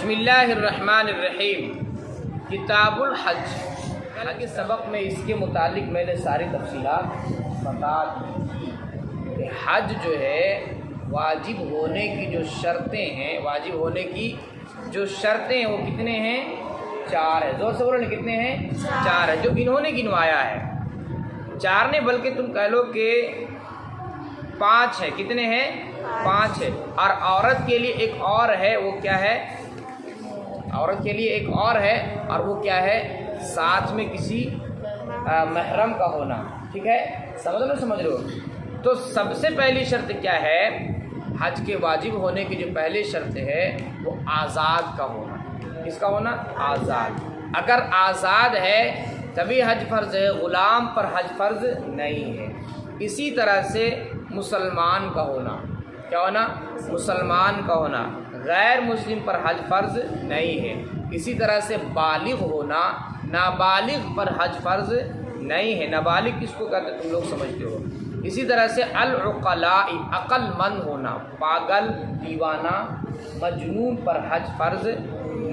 بسم اللہ الرحمن الرحیم۔ کتاب الحج، کل کے سبق میں اس کے متعلق میں نے ساری تفصیلات بتا دی کہ حج جو ہے واجب ہونے کی جو شرطیں ہیں، وہ کتنے ہیں؟ 4 ہیں۔ زور سے بولو نا، کتنے ہیں؟ 4 ہیں، جو انہوں نے گنوایا ہے۔ 4 نے، بلکہ تم کہہ لو کہ 5 ہیں۔ کتنے ہیں؟ 5 ہے۔ اور عورت کے لیے ایک اور ہے، وہ کیا ہے؟ عورت کے لیے ایک اور ہے، اور وہ کیا ہے؟ ساتھ میں کسی محرم کا ہونا۔ ٹھیک ہے، سمجھ رہے ہو؟ تو سب سے پہلی شرط کیا ہے؟ حج کے واجب ہونے کی جو پہلی شرط ہے وہ آزاد کا ہونا۔ کس کا ہونا؟ آزاد۔ اگر آزاد ہے تبھی حج فرض ہے، غلام پر حج فرض نہیں ہے۔ اسی طرح سے مسلمان کا ہونا، کیا ہونا؟ مسلمان کا ہونا، غیر مسلم پر حج فرض نہیں ہے۔ اسی طرح سے بالغ ہونا، نابالغ پر حج فرض نہیں ہے۔ نابالغ کس کو کہتے تم لوگ سمجھتے ہو۔ اسی طرح سے العقلاء، عقل مند ہونا، پاگل، دیوانہ، مجنون پر حج فرض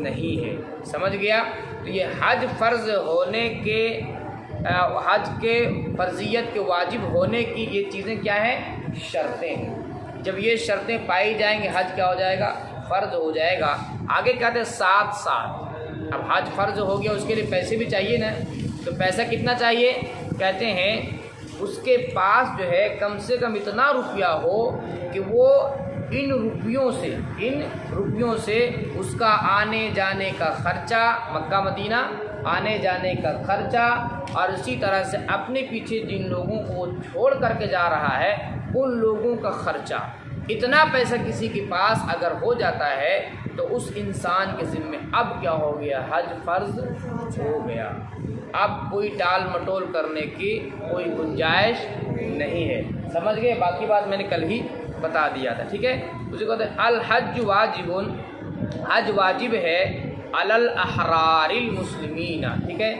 نہیں ہے۔ سمجھ گیا؟ تو یہ حج فرض ہونے کے، حج کے فرضیت کے واجب ہونے کی یہ چیزیں کیا ہیں؟ شرطیں ہیں۔ جب یہ شرطیں پائی جائیں گے حج کیا ہو جائے گا؟ فرض ہو جائے گا۔ آگے کہتے ہیں ساتھ۔ اب حج فرض ہو گیا، اس کے لیے پیسے بھی چاہیے نا، تو پیسہ کتنا چاہیے؟ کہتے ہیں اس کے پاس جو ہے کم سے کم اتنا روپیہ ہو کہ وہ ان روپیوں سے اس کا آنے جانے کا خرچہ، مکہ مدینہ آنے جانے کا خرچہ، اور اسی طرح سے اپنے پیچھے جن لوگوں کو چھوڑ کر کے جا رہا ہے ان لوگوں کا خرچہ، اتنا پیسہ کسی کے پاس اگر ہو جاتا ہے تو اس انسان کے ذمہ اب کیا ہو گیا؟ حج فرض ہو گیا۔ اب کوئی ٹال مٹول کرنے کی کوئی گنجائش نہیں ہے۔ سمجھ گئے؟ باقی بات میں نے کل ہی بتا دیا تھا۔ ٹھیک ہے، اسے کہتے ہیں الحج واجب، حج واجب ہے علی الاحرار المسلمین۔ ٹھیک ہے،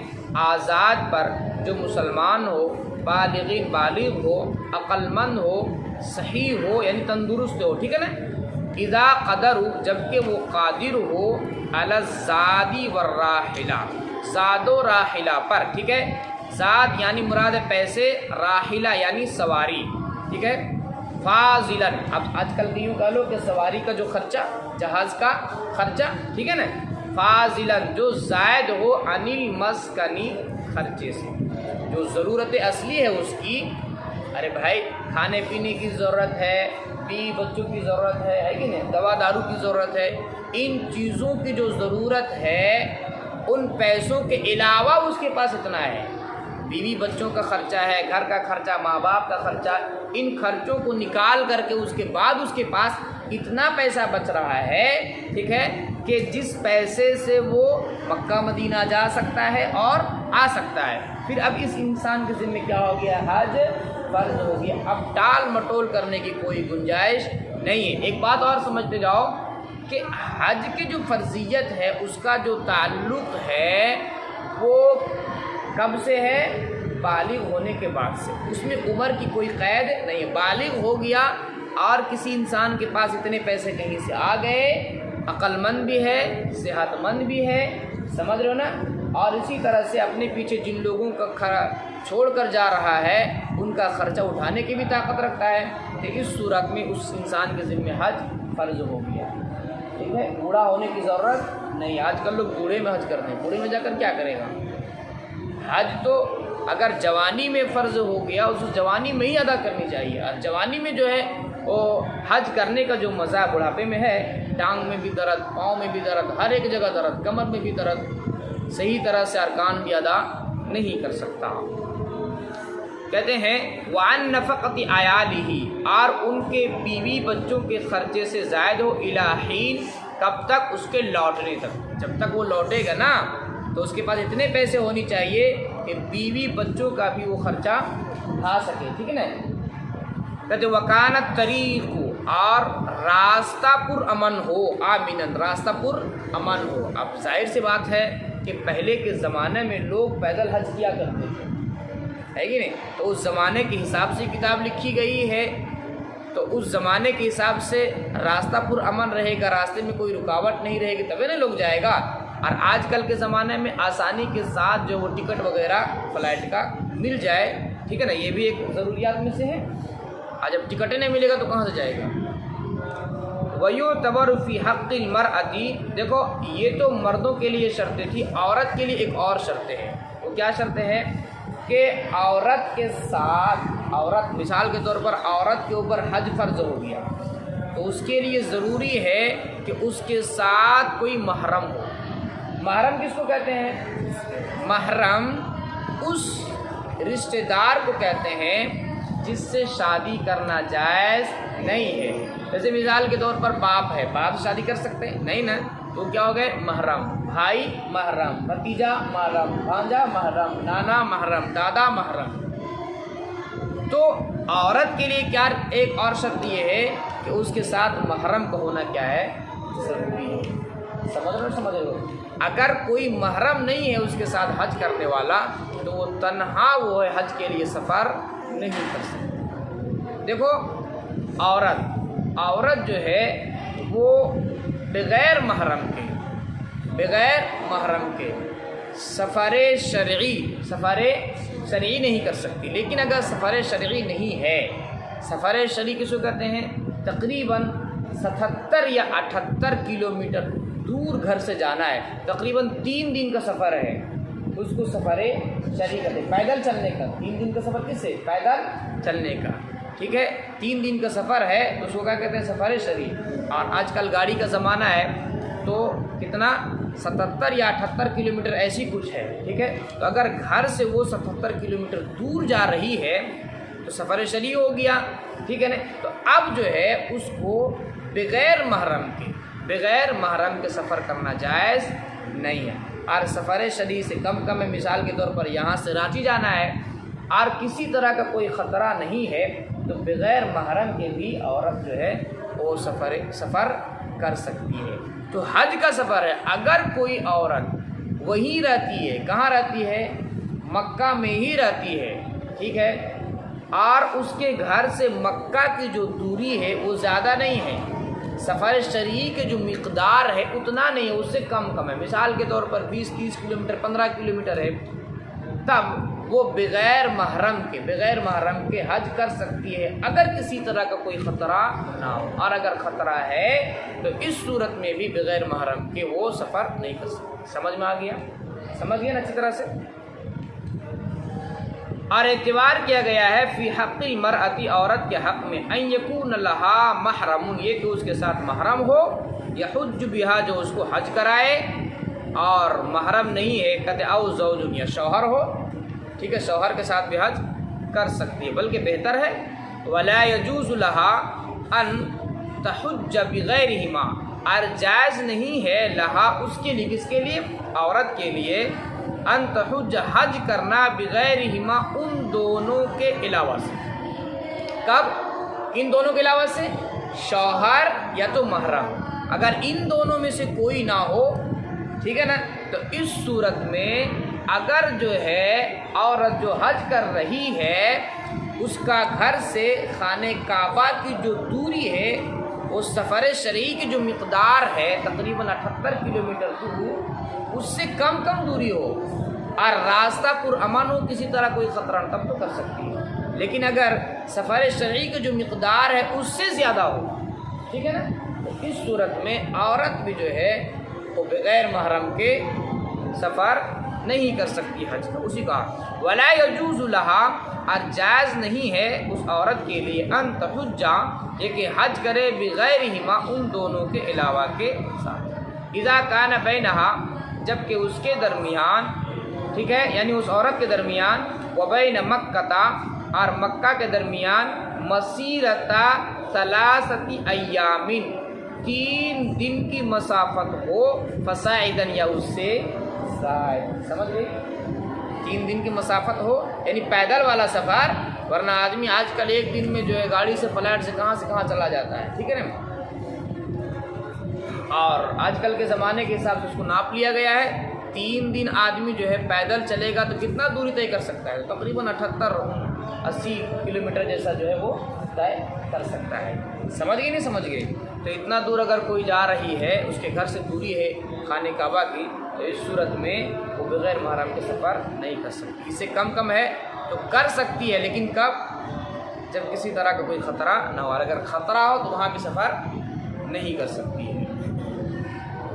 آزاد پر جو مسلمان ہو، بالغ ہو، عقل مند ہو، صحیح ہو یعنی تندرست ہو۔ ٹھیک ہے نا؟ اذا قدر، جبکہ وہ قادر ہو، علی الزاد والراحلہ، زاد و راحلہ پر۔ ٹھیک ہے، زاد یعنی مراد پیسے، راحلہ یعنی سواری۔ ٹھیک ہے، فاضلاً، اب آج کل یوں کہہ لو کہ سواری کا جو خرچہ، جہاز کا خرچہ، ٹھیک ہے نا، فاضلاً جو زائد ہو، عن المسکنی، خرچے سے، جو ضرورت اصلی ہے اس کی۔ ارے بھائی، کھانے پینے کی ضرورت ہے، بیوی بچوں کی ضرورت ہے کہ نہیں، دوا دارو کی ضرورت ہے، ان چیزوں کی جو ضرورت ہے ان پیسوں کے علاوہ اس کے پاس اتنا ہے۔ بیوی بچوں کا خرچہ ہے، گھر کا خرچہ، ماں باپ کا خرچہ، ان خرچوں کو نکال کر کے اس کے بعد اس کے پاس اتنا پیسہ بچ رہا ہے، ٹھیک ہے، کہ جس پیسے سے وہ مکہ مدینہ جا سکتا ہے اور آ سکتا ہے۔ پھر اب اس انسان کے ذمہ کیا ہو گیا؟ حج فرض ہو گیا۔ اب ٹال مٹول کرنے کی کوئی گنجائش نہیں ہے۔ ایک بات اور سمجھتے جاؤ کہ حج کی جو فرضیت ہے اس کا جو تعلق ہے وہ کب سے ہے؟ بالغ ہونے کے بعد سے۔ اس میں عمر کی کوئی قید نہیں ہے۔ بالغ ہو گیا اور کسی انسان کے پاس اتنے پیسے کہیں سے آ گئے، عقل مند بھی ہے، صحت مند بھی ہے، سمجھ رہے ہو نا، اور اسی طرح سے اپنے پیچھے جن لوگوں کا چھوڑ کر جا رہا ہے ان کا خرچہ اٹھانے کی بھی طاقت رکھتا ہے، تو اس صورت میں اس انسان کے ذمہ حج فرض ہو گیا۔ ٹھیک ہے، بوڑھا ہونے کی ضرورت نہیں۔ آج کل لوگ بوڑھے میں حج کرتے ہیں، بوڑھے میں جا کر کیا کرے گا؟ حج تو اگر جوانی میں فرض ہو گیا اس جوانی میں ہی ادا کرنی چاہیے۔ اور جوانی میں جو ہے وہ حج کرنے کا جو مزہ بڑھاپے میں ہے، ٹانگ میں بھی درد، پاؤں میں بھی درد، ہر ایک جگہ درد، کمر میں بھی درد، صحیح طرح سے ارکان بھی ادا نہیں کر سکتا۔ کہتے ہیں وعن نفقۃ عیالہ، اور ان کے بیوی بچوں کے خرچے سے زائد ہو، الی حین، کب تک؟ اس کے لوٹنے تک۔ جب تک وہ لوٹے گا نا تو اس کے پاس اتنے پیسے ہونی چاہیے کہ بیوی بچوں کا بھی وہ خرچہ اٹھا سکے۔ ٹھیک ہے نا؟ کہتے وکانت طریق، اور راستہ پر امن ہو، آمنن، راستہ پر امن ہو۔ اب ظاہر سی بات ہے کہ پہلے کے زمانے میں لوگ پیدل حج کیا کرتے تھے، ہے کہ نہیں؟ تو اس زمانے کے حساب سے کتاب لکھی گئی ہے، تو اس زمانے کے حساب سے راستہ پرامن رہے گا، راستے میں کوئی رکاوٹ نہیں رہے گی، تبھی نا لوگ جائے گا۔ اور آج کل کے زمانے میں آسانی کے ساتھ جو وہ ٹکٹ وغیرہ فلائٹ کا مل جائے، ٹھیک ہے نا، یہ بھی ایک ضروریات میں سے ہے۔ اور جب ٹکٹیں نہیں ملے گا تو کہاں سے جائے گا؟ وَيُعْتَبَرُ فِي حَقِّ الْمَرْأَةِ، دیکھو یہ تو مردوں کے لیے شرطیں تھی، عورت کے لیے ایک اور شرطیں ہیں۔ وہ کیا شرطیں ہیں کہ عورت کے ساتھ، عورت مثال کے طور پر عورت کے اوپر حج فرض ہو گیا تو اس کے لیے ضروری ہے کہ اس کے ساتھ کوئی محرم ہو۔ محرم کس کو کہتے ہیں؟ محرم اس رشتہ دار کو کہتے ہیں جس سے شادی کرنا جائز نہیں ہے۔ جیسے مثال کے طور پر باپ ہے، باپ سے شادی کر سکتے ہیں؟ نہیں نا، تو کیا ہو گئے؟ محرم۔ بھائی محرم، بھتیجا محرم، بھانجا محرم، نانا محرم، دادا محرم۔ تو عورت کے لیے کیا ایک اور شرط یہ ہے کہ اس کے ساتھ محرم کا ہونا کیا ہے؟ ضروری ہے۔ سمجھ رہے ہو؟ اگر کوئی محرم نہیں ہے اس کے ساتھ حج کرنے والا تو وہ تنہا وہ حج کے لیے سفر نہیں کر سکتا۔ دیکھو عورت جو ہے وہ بغیر محرم کے سفر شرعی نہیں کر سکتی۔ لیکن اگر سفر شرعی نہیں ہے، سفر شرعی کس کو کہتے ہیں؟ تقریباً 77 یا 78 کلومیٹر دور گھر سے جانا ہے، تقریباً 3 دن کا سفر ہے، اس کو سفر شرعی کہتے ہیں۔ پیدل چلنے کا 3 دن کا سفر کس سے؟ پیدل چلنے کا، ٹھیک ہے، 3 دن کا سفر ہے تو اس کو کیا کہتے ہیں؟ سفر شرعی۔ اور آج کل گاڑی کا زمانہ ہے تو کتنا 77 یا 78 کلومیٹر ایسی کچھ ہے، ٹھیک ہے۔ تو اگر گھر سے وہ 77 کلومیٹر دور جا رہی ہے تو سفر شرعی ہو گیا، ٹھیک ہے نا۔ تو اب جو ہے اس کو بغیر محرم کے سفر کرنا جائز نہیں ہے۔ اور سفر شرعی سے کم ہے، مثال کے طور پر یہاں سے رانچی جانا ہے اور کسی طرح کا کوئی خطرہ نہیں ہے تو بغیر محرم کے بھی عورت جو ہے وہ سفر کر سکتی ہے۔ تو حج کا سفر ہے، اگر کوئی عورت وہیں رہتی ہے، کہاں رہتی ہے؟ مکہ میں ہی رہتی ہے، ٹھیک ہے، اور اس کے گھر سے مکہ کی جو دوری ہے وہ زیادہ نہیں ہے، سفر شرعی کے جو مقدار ہے اتنا نہیں ہے، اس سے کم ہے، مثال کے طور پر 20-30 کلومیٹر 15 کلومیٹر ہے، تب وہ بغیر محرم کے حج کر سکتی ہے اگر کسی طرح کا کوئی خطرہ نہ ہو۔ اور اگر خطرہ ہے تو اس صورت میں بھی بغیر محرم کے وہ سفر نہیں کر سکتی۔ سمجھ میں آ گیا؟ سمجھ گیا نا اچھی طرح سے؟ اور اعتبار کیا گیا ہے فی حق المرأتی، عورت کے حق میں، ان یکون لہا محرم، یہ کہ اس کے ساتھ محرم ہو، یحج بہا، جو اس کو حج کرائے، اور محرم نہیں ہے کہتے او زوج، یا شوہر ہو، ٹھیک ہے، شوہر کے ساتھ بھی حج کر سکتی ہے، بلکہ بہتر ہے ولا یجوز لہا ان تحج بغیرہما، اور جائز نہیں ہے لہا اس کے لیے، کس کے لیے؟ عورت کے لیے، ان تحج حج کرنا بغیرہما، ان دونوں کے علاوہ سے۔ کب؟ ان دونوں کے علاوہ سے، شوہر یا تو محرم، اگر ان دونوں میں سے کوئی نہ ہو، ٹھیک ہے نا، تو اس صورت میں اگر جو ہے عورت جو حج کر رہی ہے اس کا گھر سے خانہ کعبہ کی جو دوری ہے وہ سفر شرعی کی جو مقدار ہے تقریباً 78 کلومیٹر دور، اس سے کم دوری ہو اور راستہ پرامن ہو، کسی طرح کوئی خطرہ نہ، تب تو کر سکتی ہے۔ لیکن اگر سفر شرعی کی جو مقدار ہے اس سے زیادہ ہو، ٹھیک ہے نا، تو اس صورت میں عورت بھی جو ہے وہ بغیر محرم کے سفر نہیں کر سکتی حج کا۔ اسی کا ولا یجوز لہا، اور جائز نہیں ہے اس عورت کے لیے، ان تحجا، یہ کہ حج کرے بغیرہما، ان دونوں کے علاوہ کے ساتھ، اذا کان بینہا، جب کہ اس کے درمیان، ٹھیک ہے، یعنی اس عورت کے درمیان، وبین مکہ، اور مکہ کے درمیان، مسیرتا 3 ایام، 3 دن کی مسافت ہو، فصاعدن، یا اس سے زائد، سمجھ گئی؟ 3 دن کی مسافت ہو یعنی پیدل والا سفر، ورنہ آدمی آج کل ایک دن میں جو ہے گاڑی سے فلائٹ سے کہاں چلا جاتا ہے، ٹھیک ہے نا، اور آج کل کے زمانے کے حساب سے اس کو ناپ لیا گیا ہے 3 دن آدمی جو ہے پیدل چلے گا تو کتنا دوری طے کر سکتا ہے؟ تقریباً 78-80 کلومیٹر جیسا جو ہے وہ طے کر سکتا ہے. سمجھ گئی نہیں سمجھ گئی؟ تو اتنا دور اگر کوئی جا رہی ہے، اس کے گھر سے دوری ہے خانہ کعبہ کی، تو اس صورت میں وہ بغیر محرم کے سفر نہیں کر سکتی. اس سے کم ہے تو کر سکتی ہے، لیکن کب؟ جب کسی طرح کا کوئی خطرہ نہ ہو. اگر خطرہ ہو تو وہاں بھی سفر نہیں کر سکتی ہے.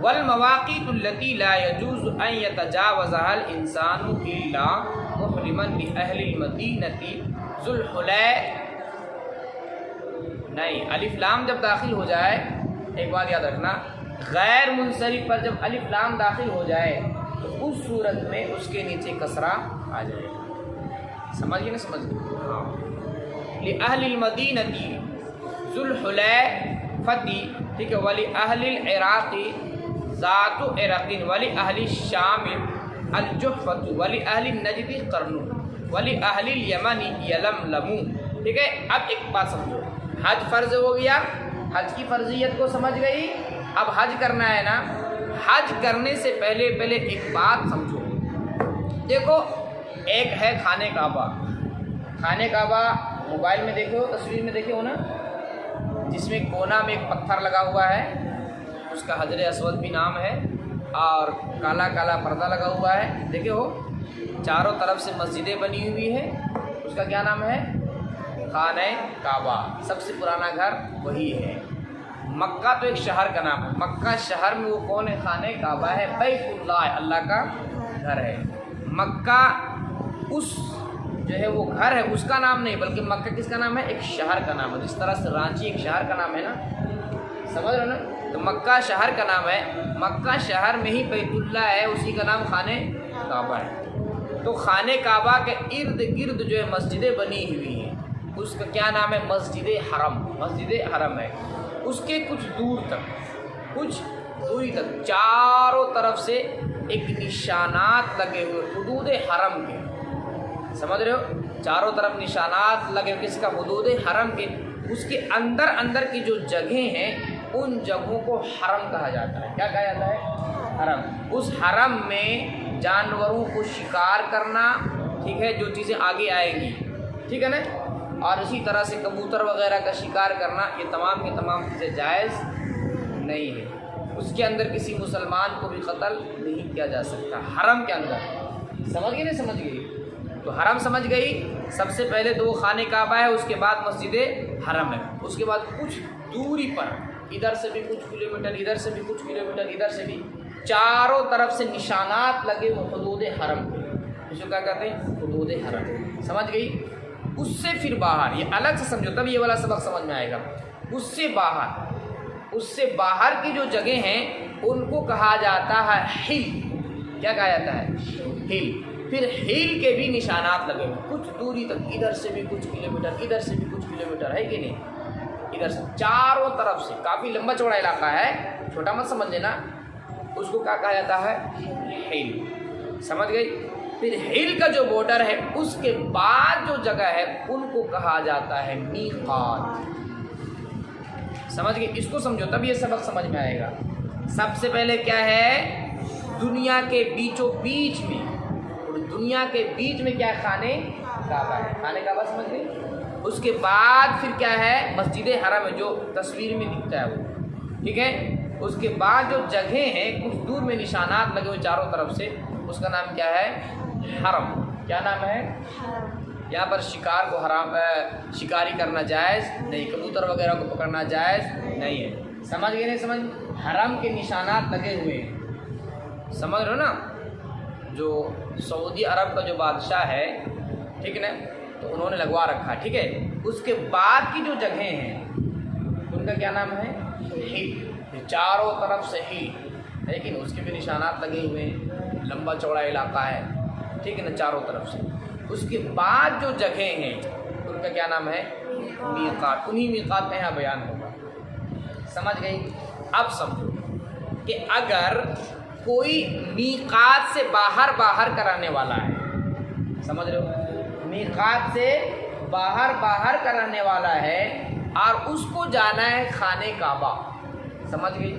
والمواقیت التي لا يجوز ان يتجاوزها الانسان الا محرما لاهل المدینہ ذو الحلیہ. نہیں، الف لام جب داخل ہو جائے، ایک بات یاد رکھنا، غیر منصرف پر جب الف لام داخل ہو جائے تو اس صورت میں اس کے نیچے کسرہ آ جائے گا. سمجھ گئے نا؟ سمجھ گئے. لأہل المدینہ ذو الحلیہ فتی، ٹھیک ہے. ولأہل العراق ذات عرق، ولأہل الشام الجحفۃ، ولأہل النجد قرن، ولأہل الیمن یلملم. ٹھیک ہے. اب ایک بات سمجھو، حج فرض ہو گیا، حج کی فرضیت کو سمجھ گئی. اب حج کرنا ہے نا، حج کرنے سے پہلے ایک بات سمجھو. دیکھو، ایک ہے خانہ کعبہ. خانہ کعبہ موبائل میں دیکھو، تصویر میں دیکھے ہو نا، جس میں کونا میں ایک پتھر لگا ہوا ہے، اس کا حجر اسود بھی نام ہے، اور کالا کالا پردہ لگا ہوا ہے. دیکھے ہو، چاروں طرف سے مسجدیں بنی ہوئی ہے. اس کا کیا نام ہے؟ خانہ کعبہ. سب سے پرانا گھر وہی ہے. مکہ تو ایک شہر کا نام ہے. مکہ شہر میں وہ کون ہے؟ خانہ کعبہ ہے. بیت اللہ اللہ کا گھر ہے. مکہ اس جو ہے وہ گھر ہے، اس کا نام نہیں، بلکہ مکہ کس کا نام ہے؟ ایک شہر کا نام ہے. جس طرح سے رانچی ایک شہر کا نام ہے نا، سمجھ رہے ہو نا؟ تو مکہ شہر کا نام ہے. مکہ شہر میں ہی بیت اللہ ہے، اسی کا نام خانہ کعبہ ہے. تو خانہ کعبہ کے ارد گرد جو ہے مسجدیں بنی ہوئی ہیں. اس کا کیا نام ہے؟ مسجد حرم. مسجد حرم ہے. اس کے کچھ دور تک، کچھ دوری تک چاروں طرف سے ایک نشانات لگے ہوئے حدود حرم کے. سمجھ رہے ہو؟ چاروں طرف نشانات لگے ہوئے کس کا؟ حدود حرم کے. اس کے اندر کی جو جگہیں ہیں، ان جگہوں کو حرم کہا جاتا ہے. کیا کہا جاتا ہے؟ حرم. اس حرم میں جانوروں کو شکار کرنا، ٹھیک ہے، جو چیزیں آگے آئیں گی، ٹھیک ہے نا، اور اسی طرح سے کبوتر وغیرہ کا شکار کرنا، یہ تمام کے تمام چیزیں جائز نہیں ہے. اس کے اندر کسی مسلمان کو بھی قتل نہیں کیا جا سکتا حرم کے اندر. سمجھ گئی نہیں سمجھ گئی؟ تو حرم سمجھ گئی. سب سے پہلے 2 خانہ کعبہ ہے، اس کے بعد مسجد حرم ہے. اس کے بعد کچھ دوری پر، ادھر سے بھی کچھ کلومیٹر، ادھر سے بھی کچھ کلومیٹر، ادھر سے بھی، چاروں طرف سے نشانات لگے ہوئے حدود حرم کے. اس کو کیا کہتے ہیں؟ حدود حرم. سمجھ گئی؟ اس سے پھر باہر، یہ الگ سے سمجھو تب یہ والا سبق سمجھ میں آئے گا. اس سے باہر کی جو جگہیں ہیں ان کو کہا جاتا ہے ہل. کیا کہا جاتا ہے؟ ہل. پھر ہل کے بھی نشانات لگے ہوئے کچھ دوری تک، ادھر سے بھی کچھ کلومیٹر، ادھر سے بھی کچھ کلومیٹر، ہے کہ نہیں؟ ادھر سے چاروں طرف سے کافی لمبا چوڑا علاقہ ہے، چھوٹا مت سمجھ لینا. اس کو کیا کہا جاتا ہے؟ ہل. سمجھ گئی؟ پھر ہل کا جو بارڈر ہے، اس کے بعد جو جگہ ہے ان کو کہا جاتا ہے میقات. سمجھ گئے؟ اس کو سمجھو تب یہ سبق سمجھ میں آئے گا. سب سے پہلے کیا ہے؟ دنیا کے بیچوں بیچ میں، دنیا کے بیچ میں کیا خانہ کعبہ ہے. خانہ کعبہ سمجھ گئے؟ اس کے بعد پھر کیا ہے؟ مسجد حرم ہے، جو تصویر میں دکھتا ہے وہ، ٹھیک ہے. اس کے بعد جو جگہیں ہیں کچھ دور میں نشانات لگے ہوئے چاروں طرف سے، اس کا نام کیا ہے؟ حرم. کیا نام ہے؟ یہاں پر شکار کو حرام، شکاری کرنا جائز نہیں، کبوتر وغیرہ کو پکڑنا جائز نہیں ہے. سمجھ گئے نہیں سمجھ؟ حرم کے نشانات لگے ہوئے ہیں. سمجھ رہے ہو نا؟ جو سعودی عرب کا جو بادشاہ ہے، ٹھیک ہے نا، تو انہوں نے لگوا رکھا، ٹھیک ہے. اس کے بعد کی جو جگہیں ہیں ان کا کیا نام ہے؟ ہل. چاروں طرف سے ہل، لیکن اس کے بھی نشانات لگے ہوئے ہیں، لمبا چوڑا علاقہ ہے، ٹھیک ہے نا، چاروں طرف سے. اس کے بعد جو جگہیں ہیں ان کا کیا نام ہے؟ میقات. انہی میقات کا یہاں بیان ہوگا. سمجھ گئی؟ اب سمجھو کہ اگر کوئی میقات سے باہر کرانے والا ہے، سمجھ رہے ہو؟ میقات سے باہر کرانے والا ہے اور اس کو جانا ہے خانہ کعبہ. سمجھ گئی؟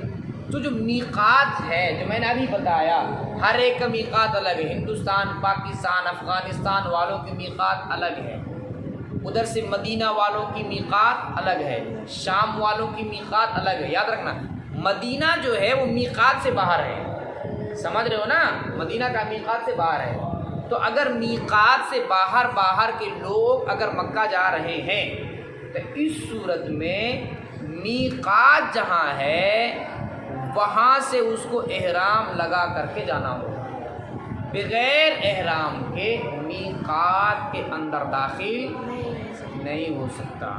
تو جو میقات ہے جو میں نے ابھی بتایا، ہر ایک کا میقات الگ ہے، ہندوستان، پاکستان، افغانستان والوں کی میقات الگ ہے، ادھر سے مدینہ والوں کی میقات الگ ہے، شام والوں کی میقات الگ ہے۔ یاد رکھنا مدینہ جو ہے وہ میقات سے باہر ہے، سمجھ رہے ہو نا، مدینہ کا میقات سے باہر ہے۔ تو اگر میقات سے باہر کے لوگ اگر مکہ جا رہے ہیں تو اس صورت میں میقات جہاں ہے وہاں سے اس کو احرام لگا کر کے جانا ہوگا، بغیر احرام کے میقات کے اندر داخل نہیں ہو سکتا۔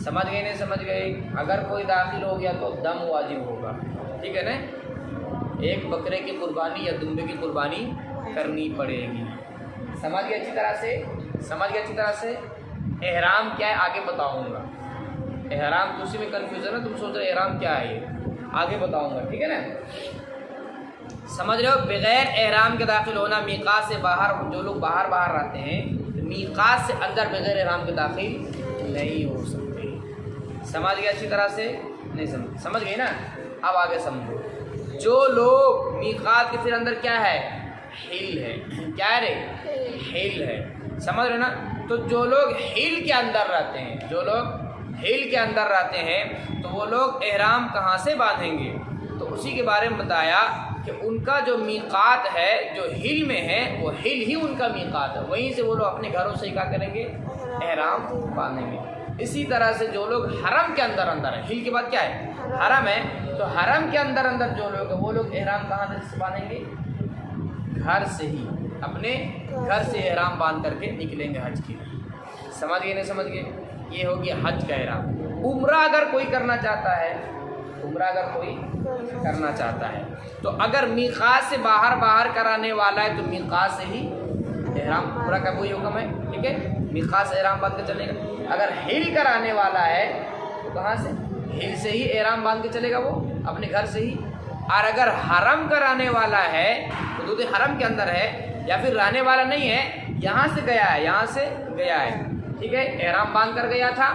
سمجھ گئے نہیں سمجھ گئے؟ اگر کوئی داخل ہو گیا تو دم واجب ہوگا، ٹھیک ہے نا، ایک بکرے کی قربانی یا دمبے کی قربانی کرنی پڑے گی۔ سمجھ گئے اچھی طرح سے؟ سمجھ گئے اچھی طرح سے؟ احرام کیا ہے آگے بتاؤں گا، احرام تو اسی میں کنفیوژن ہے، تم سوچ رہے احرام کیا ہے، یہ آگے بتاؤں گا، ٹھیک ہے نا۔ سمجھ رہے ہو؟ بغیر احرام کے داخل ہونا، میقات سے باہر جو لوگ باہر رہتے ہیں میقات سے اندر بغیر احرام کے داخل نہیں ہو سکتے۔ سمجھ گئے اچھی طرح سے؟ نہیں سمجھ گئی نا؟ اب آگے سمجھو، جو لوگ میقات کے پھر اندر کیا ہے، حل ہے، کیا ہے رے، حل ہے، سمجھ رہے نا؟ تو جو لوگ حل کے اندر رہتے ہیں، جو لوگ حل کے اندر رہتے ہیں تو وہ لوگ احرام کہاں سے باندھیں گے؟ تو اسی کے بارے میں بتایا کہ ان کا جو میقات ہے جو حل میں ہے وہ حل ہی ان کا میقات ہے، وہیں سے وہ لوگ اپنے گھروں سے کیا کریں گے، احرام باندھیں گے۔ اسی طرح سے جو لوگ حرم کے اندر ہے، حل کے بعد کیا ہے، حرم ہے، تو حرم کے اندر جو لوگ ہیں وہ لوگ احرام کہاں سے باندھیں گے، گھر سے ہی، اپنے گھر سے احرام باندھ کر کے نکلیں گے حج کے لیے۔ سمجھ گئے نہیں سمجھ گئے؟ یہ ہو گیا حج کا احرام۔ عمرہ اگر کوئی کرنا چاہتا ہے، عمرہ اگر کوئی کرنا چاہتا ہے تو اگر میقات سے باہر کرانے والا ہے تو میقات سے ہی احرام، عمرہ کا کوئی حکم ہے، ٹھیک ہے، میقات سے احرام باندھ کے چلے گا۔ اگر حل کرانے والا ہے تو کہاں سے، حل سے ہی احرام باندھ کے چلے گا، وہ اپنے گھر سے ہی۔ اور اگر حرم کرانے والا ہے حدود حرم کے اندر ہے یا پھر رہنے والا نہیں ہے، یہاں سے گیا ہے، ٹھیک ہے، احرام باندھ کر گیا تھا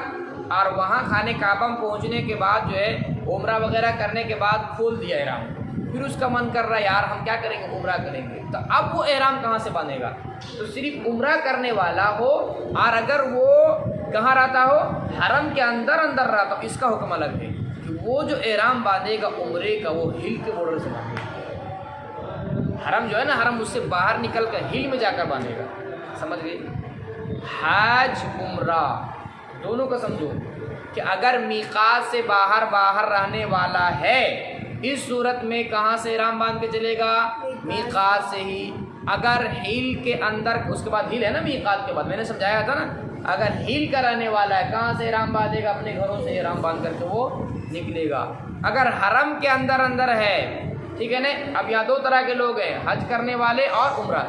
اور وہاں خانہ کعبہ میں پہنچنے کے بعد جو ہے عمرہ وغیرہ کرنے کے بعد کھول دیا احرام، پھر اس کا من کر رہا ہے یار ہم کیا کریں گے، عمرہ کریں گے، تو اب وہ احرام کہاں سے باندھے گا؟ تو صرف عمرہ کرنے والا ہو اور اگر وہ کہاں رہتا ہو، حرم کے اندر رہتا ہو، اس کا حکم الگ ہے کہ وہ جو احرام باندھے گا عمرے کا وہ ہل کے بارڈر سے باندھے گا، حرم جو ہے نا، حرم اس سے باہر نکل کر ہل میں جا کر باندھے گا۔ سمجھ گئے؟ حج عمرہ دونوں کا سمجھو کہ اگر میقات سے باہر رہنے والا ہے اس صورت میں کہاں سے احرام باندھ کے چلے گا، میقات سے ہی۔ اگر ہل کے اندر، اس کے بعد ہل ہے نا میقات کے بعد، میں نے سمجھایا تھا نا، اگر ہل کرانے والا ہے کہاں سے احرام باندھے گا، اپنے گھروں سے احرام باندھ کر کے وہ نکلے گا۔ اگر حرم کے اندر ہے، ٹھیک ہے نا، اب یہاں دو طرح کے لوگ ہیں، حج کرنے والے اور عمرہ،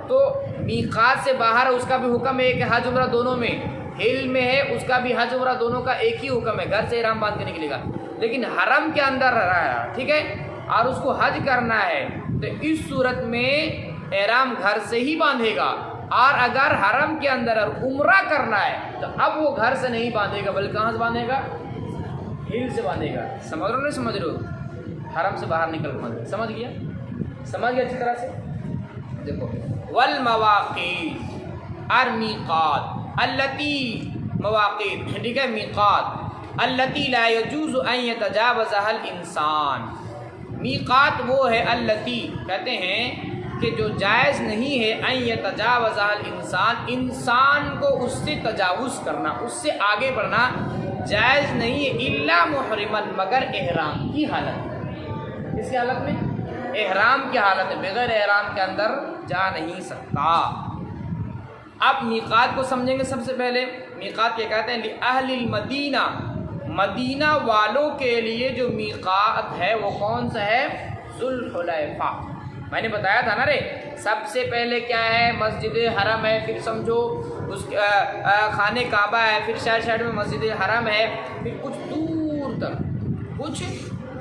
تو میقات سے باہر اس کا بھی حکم ہے کہ حج عمرہ دونوں میں، حل میں ہے اس کا بھی حج عمرہ دونوں کا ایک ہی حکم ہے، گھر سے احرام باندھ کے نکلے گا۔ لیکن حرم کے اندر رہا ہے، ٹھیک ہے، اور اس کو حج کرنا ہے تو اس صورت میں احرام گھر سے ہی باندھے گا، اور اگر حرم کے اندر عمرہ کرنا ہے تو اب وہ گھر سے نہیں باندھے گا بلکہ کہاں سے باندھے گا، ہل سے باندھے گا۔ سمجھ رہے ہو نہیں سمجھ رہے ہو؟ حرم سے باہر نکل باندھے، سمجھ گیا اچھی طرح سے؟ دیکھو، والمواقیت اور میقات التی، مواقیت ٹھیک ہے، میقات التی لا يجوز ان يتجاوزها الانسان، میقات وہ ہے التی کہتے ہیں کہ جو جائز نہیں ہے ان يتجاوزها الانسان، انسان کو اس سے تجاوز کرنا، اس سے آگے بڑھنا جائز نہیں ہے، الا محرما، مگر احرام کی حالت میں۔ کس کی حالت میں؟ احرام کی حالت میں، بغیر احرام کے اندر جا نہیں سکتا۔ اب میقات کو سمجھیں گے۔ سب سے پہلے میقات کیا کہتے ہیں، لأہل المدینہ، مدینہ والوں کے لیے جو میقات ہے وہ کون سا ہے، ذوالحلیفہ۔ میں نے بتایا تھا نا رے، سب سے پہلے کیا ہے، مسجد حرم ہے، پھر سمجھو اس خانہ کعبہ ہے، پھر سائڈ میں مسجد حرم ہے، پھر کچھ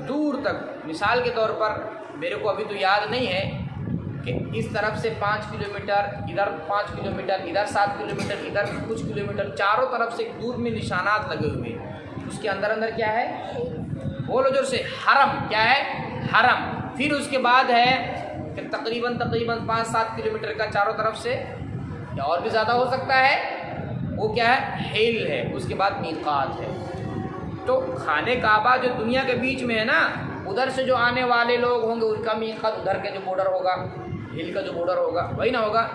دور تک مثال کے طور پر میرے کو ابھی تو یاد نہیں ہے کہ اس طرف سے 5 کلومیٹر، ادھر 5 کلومیٹر، ادھر 7 کلومیٹر، ادھر کچھ کلومیٹر، چاروں طرف سے دور میں نشانات لگے ہوئے ہیں، اس کے اندر کیا ہے، بولو جو سے حرم، کیا ہے، حرم، پھر اس کے بعد ہے کہ تقریباً 5-7 کلومیٹر کا چاروں طرف سے، یا اور بھی زیادہ ہو سکتا ہے، وہ کیا ہے؟ حل ہے، اس کے بعد میقات ہے۔ تو خانہ کعبہ جو دنیا کے بیچ میں ہے نا، ادھر سے جو آنے والے لوگ ہوں گے ان کا میقات ادھر کے جو بارڈر ہوگا، ہل کا جو بارڈر ہوگا وہی نہ ہوگا،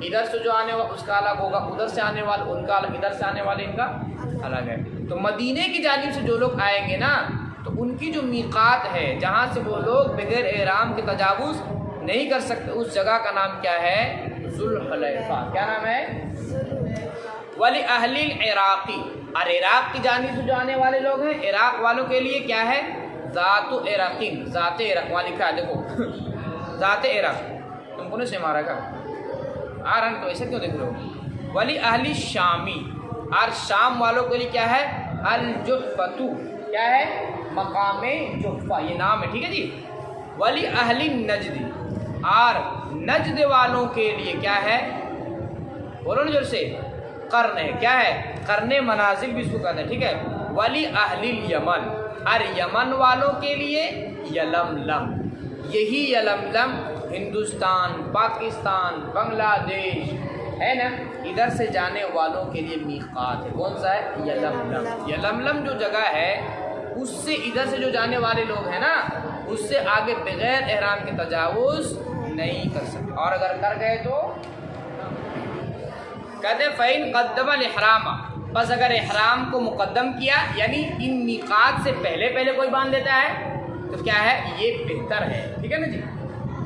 ادھر سے جو آنے والا اس کا الگ ہوگا، ادھر سے آنے والے ان کا الگ، ادھر سے آنے والے ان کا الگ ہے۔ تو مدینے کی جانب سے جو لوگ آئیں گے نا، تو ان کی جو میقات ہے جہاں سے وہ لوگ بغیر احرام کے تجاوز نہیں کر سکتے، اس جگہ کا نام کیا ہے؟ ذوالحلیفہ۔ کیا نام ہے؟ ولی اہل العراقی، اور عراق کی جانب سے جو آنے والے لوگ ہیں، عراق والوں کے لیے کیا ہے؟ ذات عراقین، ذات عراق والی کیا دیکھو ذات عراق، تم کو نہیں سے مارا گا آ رہا تو ایسے کیوں دیکھ رہے ہو؟ ولی اہل شامی، اور شام والوں کے لیے کیا ہے؟ الجحفۃ، کیا ہے؟ مقام جحفہ، یہ نام ہے، ٹھیک ہے جی۔ ولی اہل نجد، اور نجد والوں کے لیے کیا ہے؟ بولو نا جور سے، قرن ہے، کیا ہے؟ قرن منازل بھی اس کو کہتے ہیں، ٹھیک ہے۔ ولی اہل الیمن، اور یمن والوں کے لیے یلملم، یہی یلملم ہندوستان، پاکستان، بنگلہ دیش ہے نا، ادھر سے جانے والوں کے لیے میقات ہے۔ کون سا ہے؟ یلملم۔ یلملم جو جگہ ہے اس سے ادھر سے جو جانے والے لوگ ہیں نا، اس سے آگے بغیر احرام کے تجاوز نہیں کر سکتے، اور اگر کر گئے تو کہتے ہیں فَإِن قَدَّمَ الْإِحْرَامَ، بس اگر احرام کو مقدم کیا، یعنی ان میقات سے پہلے کوئی باندھ لیتا ہے تو کیا ہے؟ یہ بہتر ہے، ٹھیک ہے نا جی۔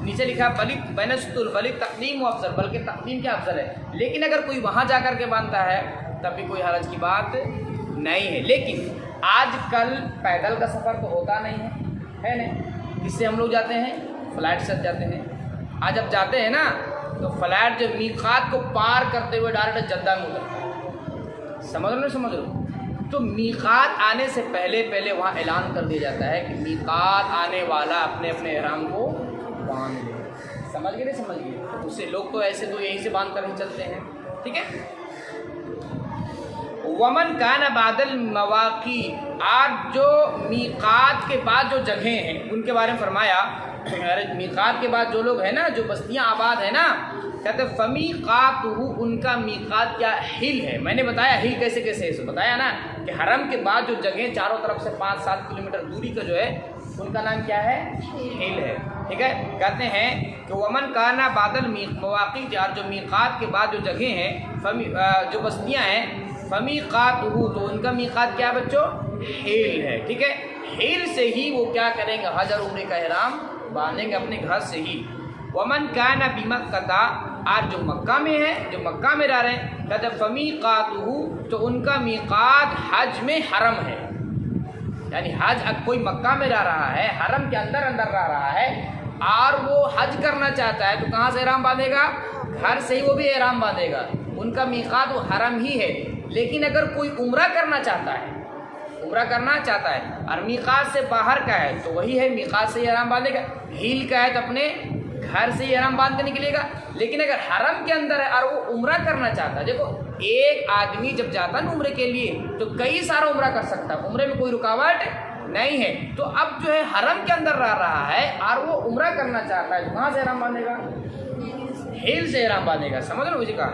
نیچے لکھا بلک تقدیم و افضل، بلکہ تقدیم کیا افضل ہے، لیکن اگر کوئی وہاں جا کر کے باندھتا ہے تب بھی کوئی حرج کی بات نہیں ہے۔ لیکن آج کل پیدل کا سفر تو ہوتا نہیں ہے نا، کس سے ہم لوگ جاتے ہیں؟ فلائٹ سے جاتے ہیں۔ آج اب جاتے ہیں نا تو فلائٹ جو میقات کو پار کرتے ہوئے ڈائریکٹ جدہ میں اترتا ہے، سمجھ رہے سمجھ رہے؟ تو میقات آنے سے پہلے وہاں اعلان کر دیا جاتا ہے کہ میقات آنے والا اپنے اپنے احرام کو باندھ لے، سمجھ گئے نہیں سمجھ گئے؟ اس سے لوگ تو ایسے تو یہیں سے باندھ کر ہی چلتے ہیں، ٹھیک ہے۔ ومن کان بعد المواقیت، آج جو میقات کے بعد جو جگہیں ہیں ان کے بارے میں فرمایا، میقات کے بعد جو لوگ ہیں نا، جو بستیاں آباد ہیں نا، کہتے ہیں فمیقاتہ، ان کا میقات کیا؟ ہل ہے۔ میں نے بتایا ہل کیسے ہے، اسے بتایا نا کہ حرم کے بعد جو جگہیں چاروں طرف سے 5-7 کلومیٹر دوری کا جو ہے ان کا نام کیا ہے؟ ہل ہے، ٹھیک ہے۔ کہتے ہیں کہ ومن کانا بعد المواقیت، اور جو میقات کے بعد جو جگہیں ہیں، جو بستیاں ہیں، فمیقاتہ، تو ان کا میقات کیا بچوں؟ ہل ہے، ٹھیک ہے۔ ہل سے ہی وہ کیا کریں گے؟ حج اور عمرے کا احرام باندھیں گے اپنے گھر سے ہی۔ ومن کان بمکہ، آج جو مکہ میں ہے، جو مکہ میں رہ رہے ہیں، کہتے ہیں فمیقاتہ، تو ان کا میقات حج میں حرم ہے، یعنی حج کوئی مکہ میں رہ رہا ہے، حرم کے اندر رہ رہا ہے، اور وہ حج کرنا چاہتا ہے تو کہاں سے احرام باندھے گا؟ گھر سے ہی وہ بھی احرام باندھے گا، ان کا میقات وہ حرم ہی ہے۔ لیکن اگر کوئی عمرہ کرنا چاہتا ہے اور میقات سے باہر کا ہے تو وہی ہے، میقات سے ہی احرام باندھے گا۔ ہیل کا ہے تو اپنے گھر سے ہی احرام باندھ کے نکلے گا۔ لیکن اگر حرم کے اندر ہے اور وہ عمرہ کرنا چاہتا ہے، دیکھو ایک آدمی جب جاتا ہے نا عمرے کے لیے تو کئی سارا عمرہ کر سکتا ہے، عمرے میں کوئی رکاوٹ نہیں ہے۔ تو اب جو ہے حرم کے اندر رہ رہا ہے اور وہ عمرہ کرنا چاہتا ہے تو کہاں سے احرام باندھے گا؟ ہیل سے احرام باندھے گا، سمجھ رہے ہو؟ اسی کا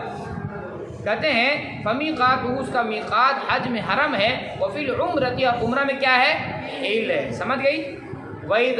کہتے ہیں فمیقات، اس کا میقات حج میں حرم ہے، وفی العمرۃ، عمرہ میں کیا ہے؟ ہیل ہے، سمجھ گئی؟ وَإِذَا